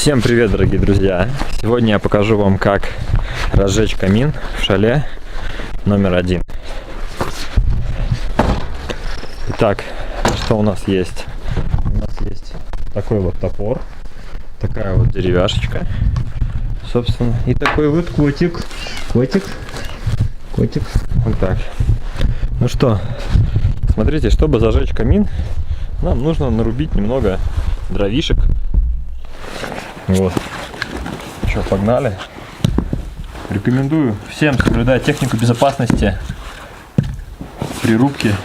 Всем привет, дорогие друзья! Сегодня я покажу вам, как разжечь камин в шале номер 1. Итак, что у нас есть? У нас есть такой вот топор, такая вот деревяшечка, собственно, и такой вот котик. Вот так. Ну что, смотрите, чтобы зажечь камин, нам нужно нарубить немного дровишек. Вот. Что, погнали. Рекомендую всем соблюдать технику безопасности при рубке.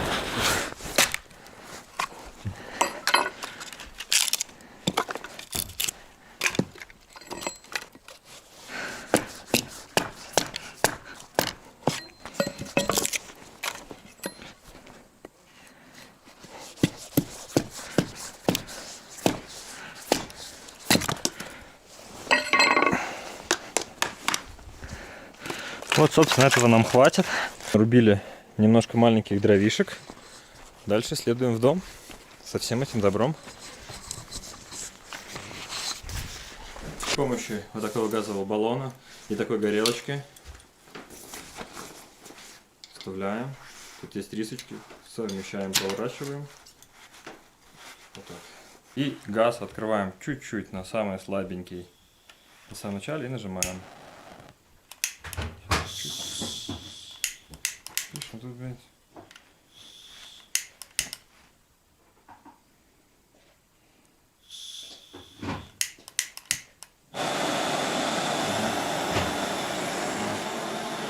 Вот, собственно, этого нам хватит. Рубили немножко маленьких дровишек. Дальше следуем в дом со всем этим добром. С помощью вот такого газового баллона и такой горелочки вставляем. Тут есть рисочки. Совмещаем, поворачиваем. Вот так. И газ открываем чуть-чуть на самый слабенький на самом начале и нажимаем. Тут, блядь.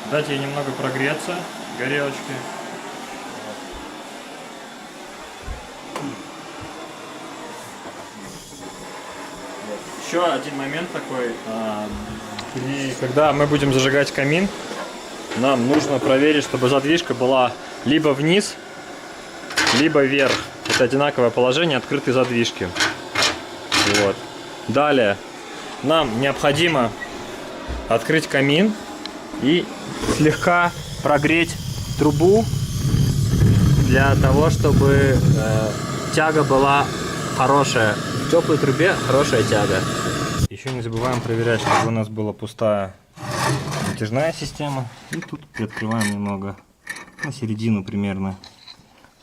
Дать ей немного прогреться, горелочки. Еще один момент такой, когда мы будем зажигать камин, нам нужно проверить, чтобы задвижка была либо вниз, либо вверх. Это одинаковое положение открытой задвижки. Вот. Далее нам необходимо открыть камин и слегка прогреть трубу для того, чтобы тяга была хорошая. В теплой трубе хорошая тяга. Еще не забываем проверять, чтобы у нас была пустая натяжная система. И тут приоткрываем немного на середину примерно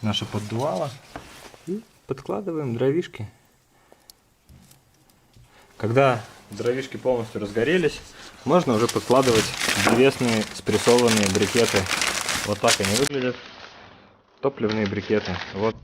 наше поддувало и подкладываем дровишки. Когда дровишки полностью разгорелись, можно уже подкладывать древесные спрессованные брикеты. Вот так они выглядят. Топливные брикеты. Вот.